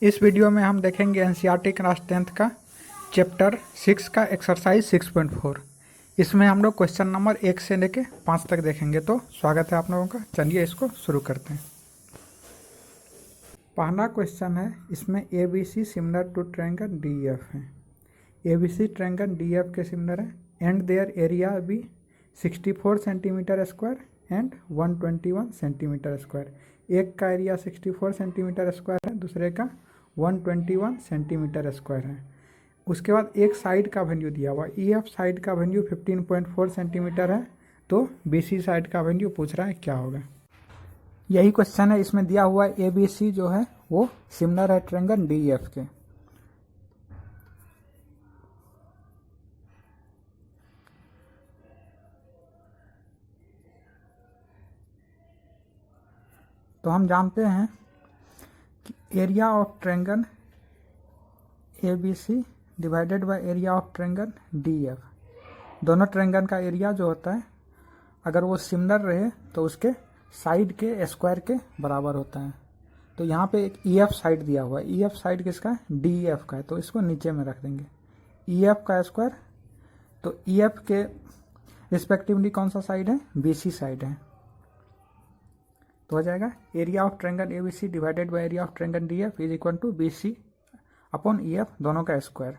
इस वीडियो में हम देखेंगे एनसीईआरटी क्लास 10th का चैप्टर 6 का एक्सरसाइज 6.4। इसमें हम लोग क्वेश्चन नंबर 1 से लेके 5 तक देखेंगे। तो स्वागत है आप लोगों का। चलिए इसको शुरू करते हैं। पहला क्वेश्चन है, इसमें A B C similar to triangle D F है। A B C triangle D F के सिमिलर है and their area be 64 centimetre square and 121 centimetre square. एक का एरिया 64 सेंटीमीटर स्क्वायर है, दूसरे का 121 सेंटीमीटर स्क्वायर है। उसके बाद एक साइड का वैल्यू दिया हुआ, ई एफ साइड का वैल्यू 15.4 सेंटीमीटर है, तो बी सी साइड का वैल्यू पूछ रहा है क्या होगा। यही क्वेश्चन है। इसमें दिया हुआ ए बी सी जो है वो सिमिलर है ट्रायंगल डी एफ के। तो हम जानते हैं कि area of triangle A B C divided by area of triangle D F, दोनों ट्रायंगल का एरिया जो होता है अगर वो सिमिलर रहे तो उसके साइड के स्क्वायर के बराबर होता है। तो यहाँ पे एक ई एफ साइड दिया हुआ है। ई एफ साइड किसका है? डी एफ का है, तो इसको नीचे में रख देंगे। ई एफ का स्क्वायर, तो ई एफ के रिस्पेक्टिवली कौन सा साइड है? बी सी साइड है। तो हो जाएगा area of triangle A B C divided by area of triangle D F is equal to B C upon E F, दोनों का स्क्वायर।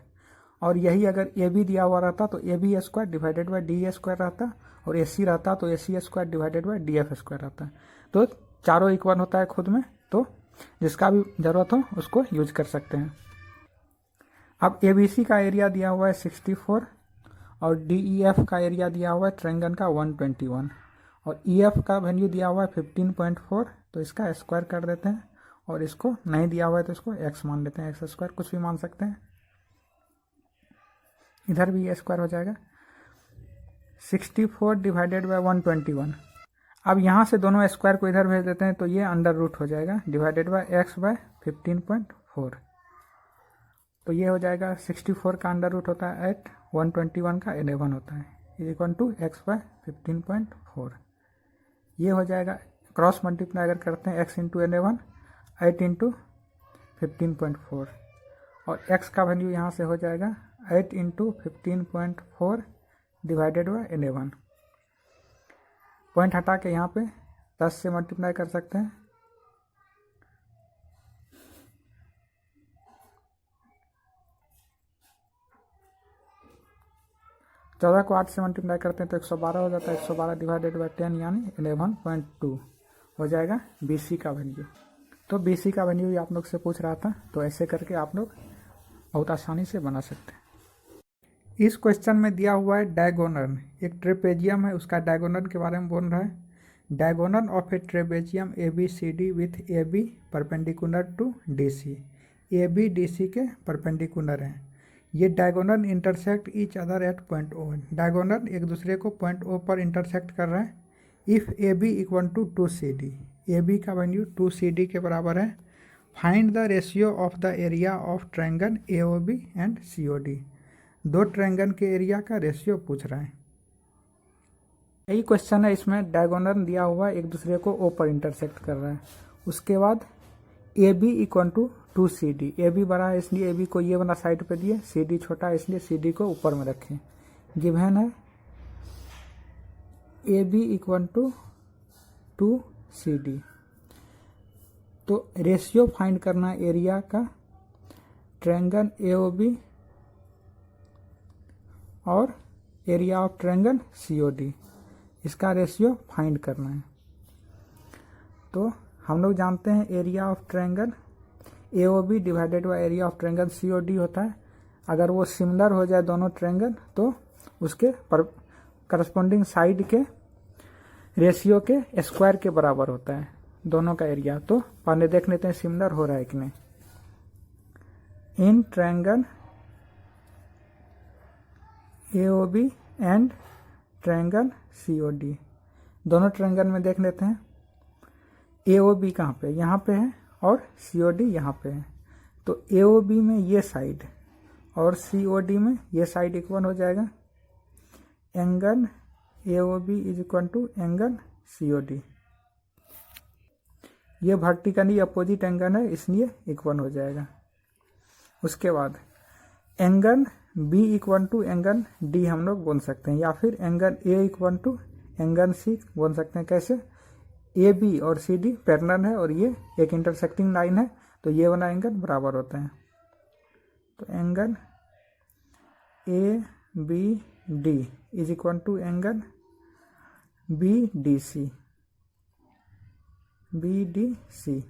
और यही अगर ए बी दिया हुआ रहता तो A B square divided by D A square रहता, और ए सी रहता तो A C square divided by D F square रहता। तो चारों इक्वल होता है खुद में, तो जिसका भी जरूरत हो उसको यूज कर सकते हैं। अब ए बी सी का एरिया दिया हुआ है 64 और डी ई एफ का एरिया दिया हुआ है ट्रायंगल का 121, और ई एफ का वैल्यू दिया हुआ है 15.4, तो इसका स्क्वायर कर देते हैं। और इसको नहीं दिया हुआ है तो इसको एक्स मान लेते हैं, एक्स स्क्वायर कुछ भी मान सकते हैं। इधर भी ये स्क्वायर हो जाएगा 64 डिवाइडेड बाय 121। अब यहाँ से दोनों स्क्वायर को इधर भेज देते हैं तो ये अंडर रूट हो जाएगा डिवाइडेड बाय एक्स बाय 15.4। तो ये हो जाएगा 64 का अंडर रूट होता है 8, 121 का 11 होता है, is equal to X by 15.4। ये हो जाएगा क्रॉस मल्टीप्लाई अगर करते हैं एक्स इंटू 11, 8 इंटू 15.4, और एक्स का वैल्यू यहाँ से हो जाएगा 8 इंटू 15.4 डिवाइडेड बाय 11। पॉइंट हटा के यहाँ पे 10 से मल्टीप्लाई कर सकते हैं। चौदह को 8 से मल्टीप्लाई करते हैं तो 112 हो जाता है। 112 डिवाइडेड बाय 10 यानी 11.2 हो जाएगा बी सी का वैल्यू। तो बी सी का वैल्यू भी आप लोग से पूछ रहा था, तो ऐसे करके आप लोग बहुत आसानी से बना सकते हैं। इस क्वेश्चन में दिया हुआ है डायगोनल, एक ट्रेपेजियम है उसका डायगोनल के बारे में बोल रहा है। Diagonal of a trapezium A B C D with A B perpendicular to D C. A B D C के परपेंडिकुलर हैं। ये diagonal intersect each other at point O. डायगोनल एक दूसरे को पॉइंट ओ पर इंटरसेक्ट कर रहा है। If A B equal to 2CD, A B का वैल्यू 2CD के बराबर है। Find the ratio of the area of triangle A O B and C O D. दो ट्रायंगल के एरिया का रेशियो पूछ रहा है। यही क्वेश्चन है। इसमें डायगोनल दिया हुआ एक दूसरे को ओ पर इंटरसेक्ट कर रहा है। उसके बाद A B equal to 2CD। A B बड़ा है इसलिए ए बी को ये वाला साइड पे दिए, सी डी छोटा है इसलिए सी डी को ऊपर में रखें। गिवन है A B equal to 2CD। तो रेशियो फाइंड करना एरिया का ट्रायंगल ए ओ बी और area of triangle C O D, इसका रेशियो फाइंड करना है। तो हम लोग जानते हैं area of triangle A O B divided by area of triangle C O D होता है। अगर वो सिमिलर हो जाए दोनों ट्रायंगल तो उसके करस्पॉन्डिंग साइड के रेशियो के स्क्वायर के बराबर होता है दोनों का एरिया। तो पहले देख लेते हैं सिमिलर हो रहा है कि नहीं। In triangle A O B and triangle C O D, दोनों ट्रायंगल में देख लेते हैं। ए ओ बी कहाँ पे? यहाँ पे है, और सी ओ डी यहाँ पे है। तो ए ओ बी में ये साइड और सी ओ डी में ये साइड इक्वल हो जाएगा। Angle A O B is equal to angle C O D. ये वर्टिकली अपोजिट एंगल है, इसलिए इक्वल हो जाएगा। उसके बाद angle B equal to angle D हम लोग बोल सकते हैं, या फिर angle A equal to angle C बोल सकते हैं। कैसे? ए बी और सी डी पैरेलल है और ये एक इंटरसेक्टिंग लाइन है, तो ये वाला एंगल बराबर होता है। तो angle A B D is equal to angle B D C, B D C.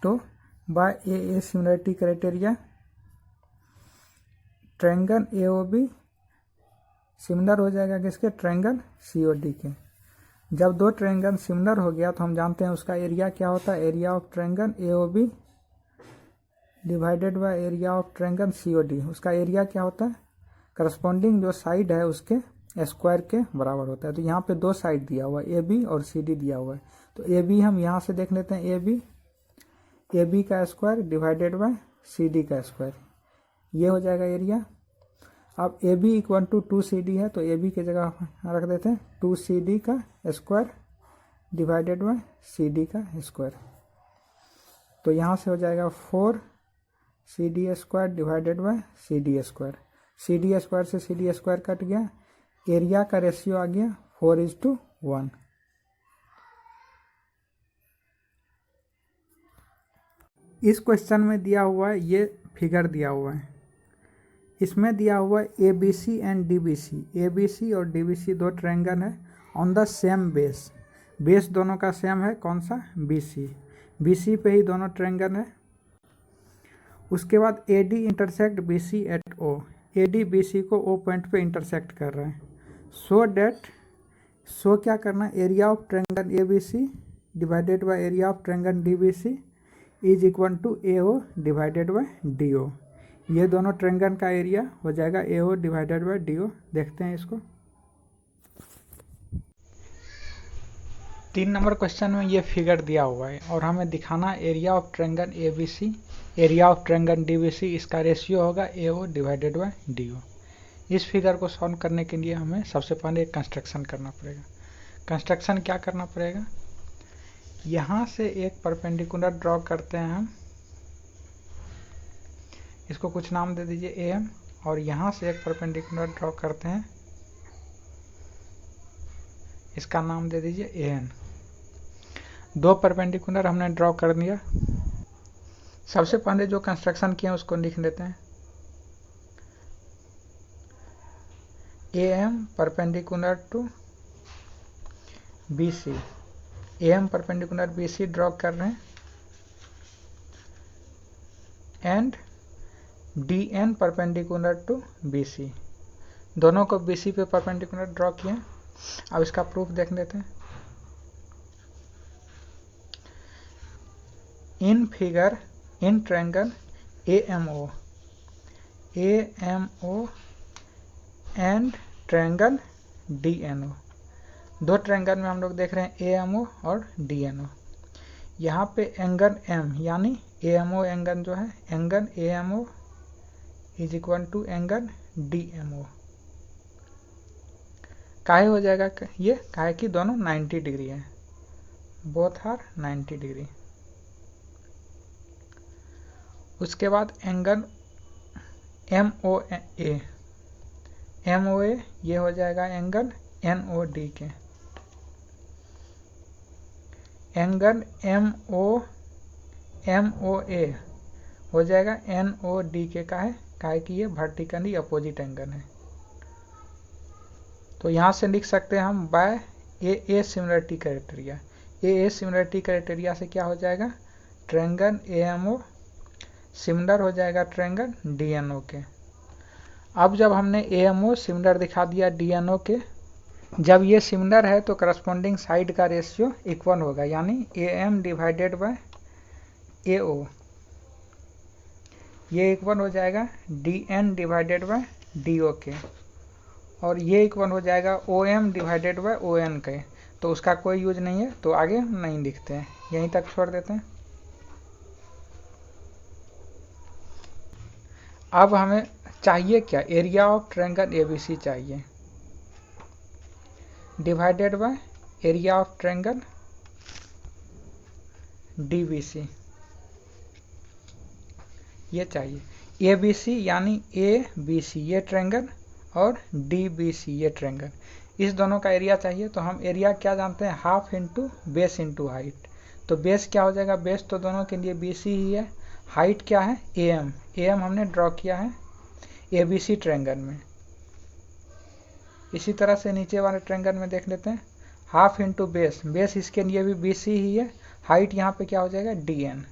तो by a similarity criteria triangle A O B similar हो जाएगा किसके? ट्रायंगल सी ओ डी के। जब दो ट्रायंगल सिमिलर हो गया तो हम जानते हैं उसका एरिया क्या होता है, area of triangle A O B divided by area of triangle C O D. उसका एरिया क्या होता है? करस्पॉन्डिंग जो साइड है उसके स्क्वायर के बराबर होता है। तो यहाँ पे दो साइड दिया हुआ है, ए बी और सी डी दिया हुआ है। तो ए बी हम यहाँ से देख लेते हैं, ए बी का square divided by C D का स्क्वायर, ये हो जाएगा एरिया। अब ए बी इक्वल टू 2CD है, तो ए बी की जगह रख देते हैं 2CD का square divided by C D का स्क्वायर। तो यहाँ से हो जाएगा 4CD square divided by C D square. C D square से सी डी स्क्वायर कट गया, एरिया का रेशियो आ गया 4:1। इस क्वेश्चन में दिया हुआ है, ये फिगर दिया हुआ है, इसमें दिया हुआ है A B C and D B C. A B C और डी बी सी दो ट्रायंगल है on the same base, base दोनों का सेम है, कौन सा? B C. बी सी पे ही दोनों ट्रायंगल है। उसके बाद A D intersect B C at O, A D B C को ओ पॉइंट पे इंटरसेक्ट कर रहा है। सो क्या करना है, area of triangle A B C divided by area of triangle D B C is equal to A O divided by D O. ये दोनों ट्रायंगल का एरिया हो जाएगा A O divided by D O. देखते हैं इसको। 3 number question में ये फिगर दिया हुआ है और हमें दिखाना area of triangle A B C, area of triangle D B C, इसका रेशियो होगा A O divided by D O. इस फिगर को सॉल्व करने के लिए हमें सबसे पहले एक कंस्ट्रक्शन करना पड़ेगा। कंस्ट्रक्शन क्या करना पड़ेगा? यहाँ से एक परपेंडिकुलर ड्रॉ करते हैं हम, इसको कुछ नाम दे दीजिए ए एम, और यहाँ से एक परपेंडिकुलर ड्रॉ करते हैं, इसका नाम दे दीजिए ए एन। दो परपेंडिकुलर हमने ड्रॉ कर दिया। सबसे पहले जो कंस्ट्रक्शन किया उसको लिख लेते हैं, A M perpendicular to B C, A M perpendicular B C draw कर रहे हैं, and D N perpendicular to B C, दोनों को बी सी पे परपेंडिकुलर ड्रॉ किए। अब इसका प्रूफ देख लेते हैं। In figure in triangle A M O and triangle D N O, दो ट्रायंगल में हम लोग देख रहे हैं ए एम ओ और डी एन ओ। यहाँ पे एंगल एम यानी ए एम ओ एंगल जो है, angle A M O is equal to angle D M O. काहे हो जाएगा ये? काहे कि दोनों 90 डिग्री है, बोथ आर 90 डिग्री। उसके बाद एंगल एम ओ ए, ये हो जाएगा एंगल एन ओ डी के। एंगल एम ओ ए हो जाएगा एन ओ डी के। काहे कि ये वर्टिकली अपोजिट एंगल है। तो यहाँ से लिख सकते हैं हम by a similarity criteria. A similarity criteria से क्या हो जाएगा, triangle A M O similar हो जाएगा ट्रायंगल डी एन ओ के। अब जब हमने ए एम ओ सिमिलर दिखा दिया डी एन ओ के, जब ये सिमिलर है तो करस्पॉन्डिंग साइड का रेशियो इक्वल होगा, यानी A M divided by A O, ये इक्वल हो जाएगा D N divided by D O के, और ये इक्वल हो जाएगा O M divided by O N के। तो उसका कोई यूज नहीं है, तो आगे नहीं लिखते हैं, यहीं तक छोड़ देते हैं। अब हमें चाहिए क्या, एरिया ऑफ ट्रायंगल एबीसी चाहिए divided by area of triangle DBC, ये चाहिए। ABC यानी ABC ये ट्रायंगल और DBC ये ट्रायंगल, इस दोनों का एरिया चाहिए। तो हम एरिया क्या जानते हैं, half into base into height. तो बेस क्या हो जाएगा, बेस तो दोनों के लिए BC ही है, हाइट क्या है AM, AM हमने ड्रॉ किया है ABC ट्रायंगल में। इसी तरह से नीचे वाले ट्रायंगल में देख लेते हैं, हाफ इंटू बेस, बेस इसके लिए भी BC ही है, हाइट यहाँ पे क्या हो जाएगा DN,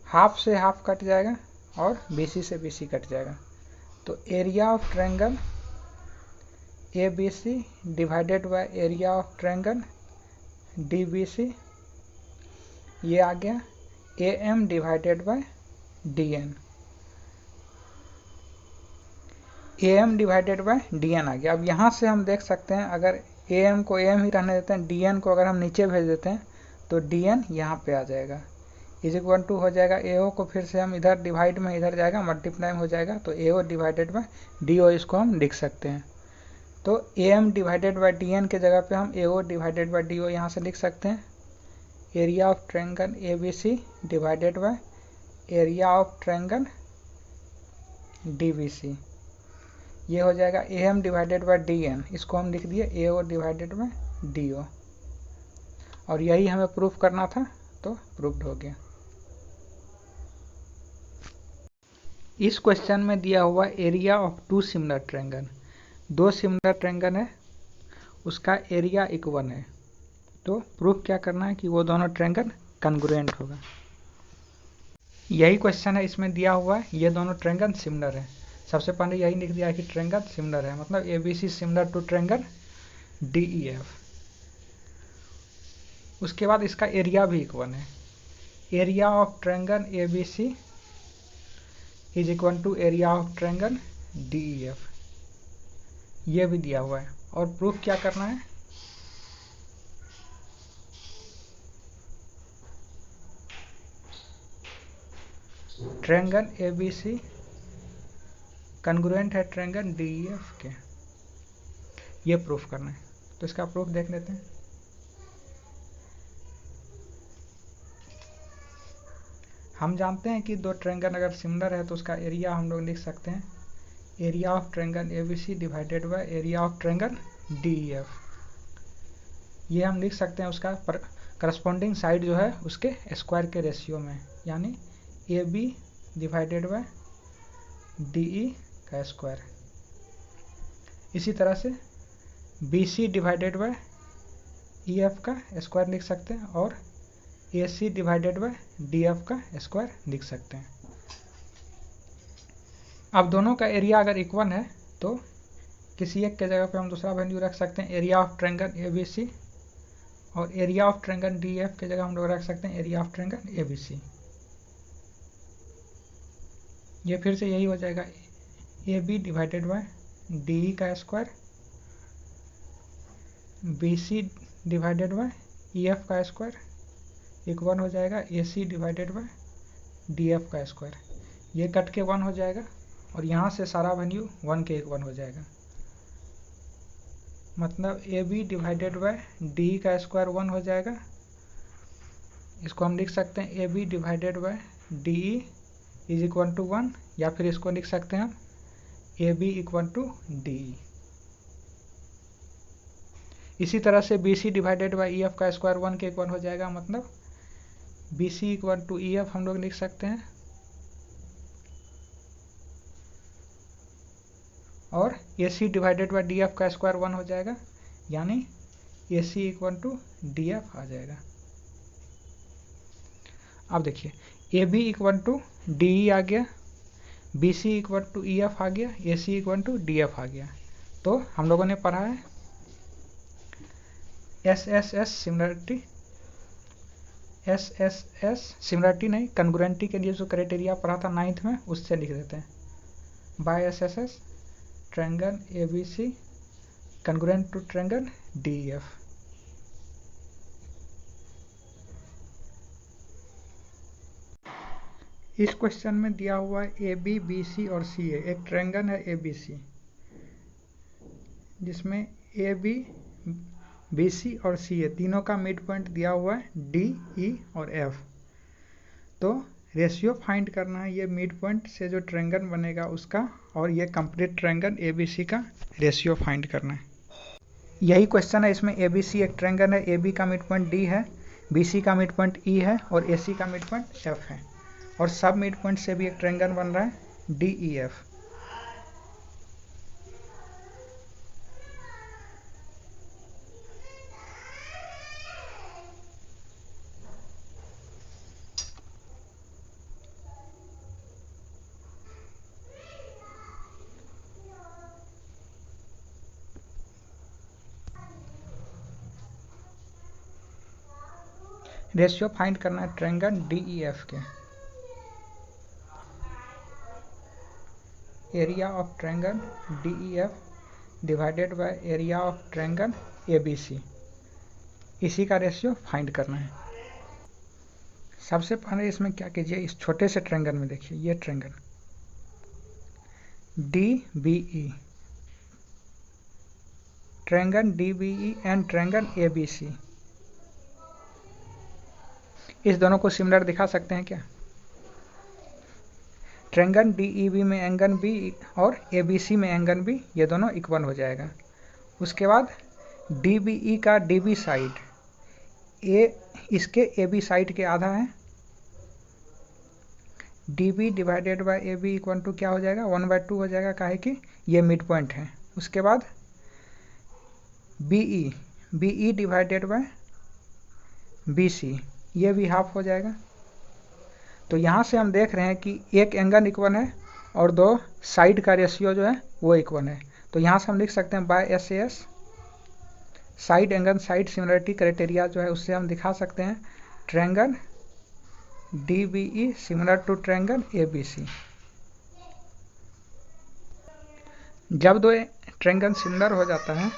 हाफ से हाफ कट जाएगा और BC से BC कट जाएगा। तो area of triangle ABC divided by area of triangle DBC, ये आ गया AM divided by DN, AM divided by DN आ गया। अब यहाँ से हम देख सकते हैं, अगर AM को AM ही रहने देते हैं, DN को अगर हम नीचे भेज देते हैं तो DN यहाँ पे आ जाएगा, इज इक्वल टू हो जाएगा AO को फिर से हम इधर डिवाइड में इधर जाएगा, मल्टीप्लाई में हो जाएगा, तो AO डिवाइडेड बाय DO इसको हम लिख सकते हैं। तो AM डिवाइडेड बाय DN के जगह पे हम AO डिवाइडेड बाय DO यहाँ से लिख सकते हैं। Area of triangle ABC divided by area of triangle DBC, ये हो जाएगा AM डिवाइडेड बाय DN, इसको हम लिख दिए AO डिवाइडेड बाय DO, और यही हमें प्रूफ करना था, तो प्रूफ्ड हो गया। इस क्वेश्चन में दिया हुआ area of two similar triangle, दो सिमिलर ट्रायंगल है, उसका एरिया इक्वल है, तो प्रूफ क्या करना है कि वो दोनों ट्रायंगल कॉन्ग्रुएंट होगा। यही क्वेश्चन है, इसमें दिया हुआ है ये दोनों ट्रायंगल सिमिलर है। सबसे पहले यही लिख दिया है कि ट्रायंगल सिमिलर है, मतलब ABC similar to triangle DEF। उसके बाद इसका एरिया भी इक्वल है, area of triangle ABC is equal to area of triangle DEF, ये भी दिया हुआ है। और प्रूफ क्या करना है, ट्रायंगल ABC कॉन्ग्रुएंट है ट्रायंगल DEF के, ये प्रूफ करना है। तो इसका प्रूफ देख लेते हैं। हम जानते हैं कि दो ट्रायंगल अगर सिमिलर है तो उसका एरिया हम लोग लिख सकते हैं, area of triangle ABC divided by area of triangle DEF, ये हम लिख सकते हैं उसका करस्पॉन्डिंग साइड जो है उसके स्क्वायर के रेशियो में, यानी AB डिवाइडेड बाय DE का स्क्वायर। इसी तरह से BC डिवाइडेड बाय EF का स्क्वायर लिख सकते हैं, और AC डिवाइडेड बाय DF का स्क्वायर लिख सकते हैं। अब दोनों का एरिया अगर इक्वल है तो किसी एक के जगह पे हम दूसरा वैल्यू रख सकते हैं, एरिया ऑफ ट्रायंगल ABC, और एरिया ऑफ ट्रायंगल DF के जगह हम लोग रख सकते हैं एरिया ऑफ ट्रायंगल ABC। ये फिर से यही हो जाएगा AB डिवाइडेड बाय DE का square, BC divided by EF का स्क्वायर इक्वल हो जाएगा AC डिवाइडेड बाय DF का स्क्वायर। ये कट के 1 हो जाएगा, और यहाँ से सारा वैल्यू 1 के इक्वल हो जाएगा, मतलब AB डिवाइडेड बाय DE का स्क्वायर 1 हो जाएगा। इसको हम लिख सकते हैं AB divided by DE is equal to 1, या फिर इसको लिख सकते हैं हम AB इक्वल टू DE। इसी तरह से BC डिवाइडेड बाय EF का स्क्वायर 1 के इक्वल हो जाएगा, मतलब BC इक्वल टू EF हम लोग लिख सकते हैं, और AC डिवाइडेड बाय DF का स्क्वायर 1 हो जाएगा, यानी AC इक्वल टू DF आ जाएगा। अब देखिए AB इक्वल टू DE आ गया, BC इक्वल टू EF आ गया, AC इक्वल टू DF आ गया। तो हम लोगों ने पढ़ा है SSS सिमिलरिटी, SSS सिमिलरिटी नहीं, कॉन्ग्रुएंटी के लिए जो क्राइटेरिया पढ़ा था 9th में, उससे लिख देते हैं, by SSS triangle ABC congruent to triangle DEF। इस क्वेश्चन में दिया हुआ है AB, BC और CA, एक ट्रायंगल है ABC जिसमें AB BC और CA तीनों का मिड पॉइंट दिया हुआ है D, E और F। तो रेशियो फाइंड करना है ये मिड पॉइंट से जो ट्रायंगल बनेगा उसका, और ये कंप्लीट ट्रायंगल ABC का रेशियो फाइंड करना है। यही क्वेश्चन है। इसमें ABC एक ट्रायंगल है, AB का मिड पॉइंट D है, BC का मिड पॉइंट E है और AC का मिड पॉइंट F है, और सब मिड पॉइंट से भी एक ट्रायंगल बन रहा है DEF। रेशियो फाइंड करना है ट्रायंगल DEF के। Area of triangle DEF divided by area of triangle ABC, इसी का रेशियो फाइंड करना है। सबसे पहले इसमें क्या कीजिए, इस छोटे से ट्रायंगल में देखिए, ये triangle DBE, triangle DBE and triangle ABC, इस दोनों को सिमिलर दिखा सकते हैं क्या? ट्रायंगल DEB में एंगल B और ABC में एंगल B, ये दोनों इक्वल हो जाएगा। उसके बाद DBE का DB साइड A इसके AB साइड के आधा है, DB divided by AB equal to क्या हो जाएगा, 1/2 हो जाएगा, काहे कि ये मिड पॉइंट है। उसके बाद BE डिवाइडेड बाय BC, ये भी हाफ हो जाएगा। तो यहाँ से हम देख रहे हैं कि एक एंगल इक्वल है और दो साइड का रेशियो जो है वो इक्वल है। तो यहाँ से हम लिख सकते हैं by SAS, side angle side similarity criteria जो है उससे हम दिखा सकते हैं triangle DBE similar to triangle ABC। जब दो ट्रायंगल सिमिलर हो जाता है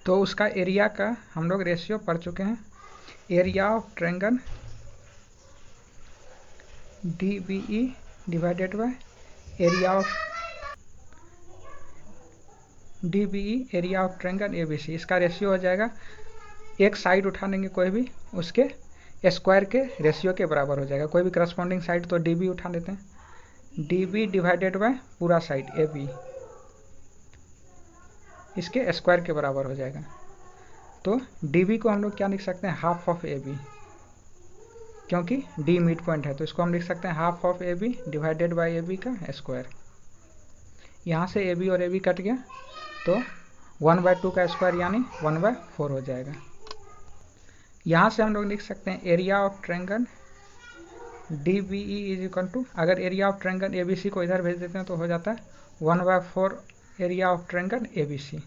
तो उसका एरिया का हम लोग रेशियो पढ़ चुके हैं। Area of triangle DBE divided by area of DBE area of triangle ABC, इसका रेशियो हो जाएगा, एक साइड उठा लेंगे कोई भी, उसके स्क्वायर के रेशियो के बराबर हो जाएगा। कोई भी करस्पॉन्डिंग साइड तो DB उठा लेते हैं, DB डिवाइडेड बाय पूरा साइड AB, इसके स्क्वायर के बराबर हो जाएगा। तो DB को हम लोग क्या लिख सकते हैं, हाफ ऑफ AB, क्योंकि D मिड पॉइंट है तो इसको हम लिख सकते हैं half of AB divided by AB का स्क्वायर। यहाँ से AB और AB कट गया तो 1/2 का स्क्वायर यानी 1/4 हो जाएगा। यहाँ से हम लोग लिख सकते हैं area of triangle DBE is equal to, अगर एरिया ऑफ ट्रायंगल ABC को इधर भेज देते हैं तो हो जाता है 1/4 एरिया ऑफ ट्रायंगल ABC।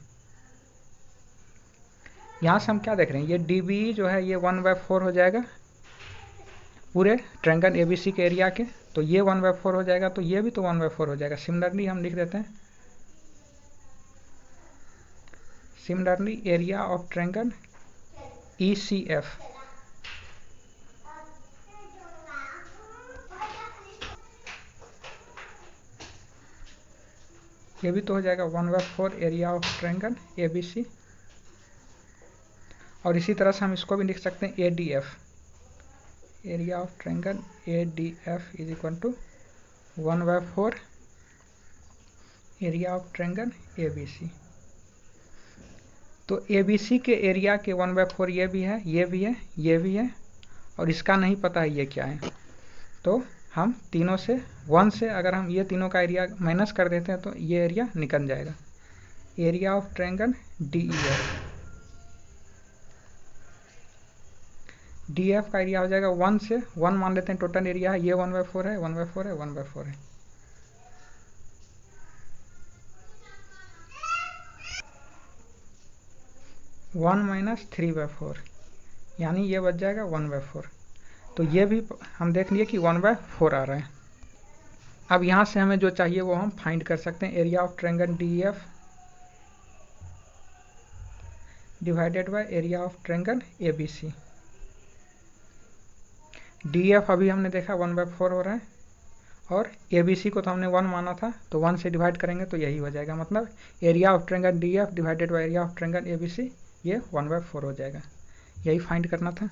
यहाँ से हम क्या देख रहे हैं, ये DBE जो है ये 1/4 हो जाएगा पूरे ट्रायंगल ABC के एरिया के, तो ये 1/4 हो जाएगा, तो ये भी तो 1/4 हो जाएगा। सिमिलरली हम लिख देते हैं, similarly area of triangle ECF, ये भी तो हो जाएगा 1/4 एरिया ऑफ ट्रायंगल ABC। और इसी तरह से हम इसको भी लिख सकते हैं ADF, area of triangle ADF is equal to 1/4 area of triangle ABC। तो ABC के एरिया के 1/4 ये भी है, ये भी है, ये भी है, और इसका नहीं पता है ये क्या है। तो हम तीनों से 1 से अगर हम ये तीनों का एरिया माइनस कर देते हैं तो ये एरिया निकल जाएगा। एरिया ऑफ ट्रायंगल DEF का एरिया हो जाएगा 1 से 1 मान लेते हैं टोटल एरिया है, ये 1/4 है, 1/4 है, 1/4 है। वन माइनस 3/4 यानी ये बच जाएगा 1/4। तो ये भी हम देख लिए कि 1/4 आ रहा है। अब यहाँ से हमें जो चाहिए वो हम फाइंड कर सकते हैं, area of triangle DEF divided by area of triangle ABC। DEF अभी हमने देखा 1/4 हो रहा है, और ABC को तो हमने 1 माना था, तो 1 से डिवाइड करेंगे तो यही हो जाएगा। मतलब area of triangle DEF divided by area of triangle ABC ये 1/4 हो जाएगा। यही फाइंड करना था।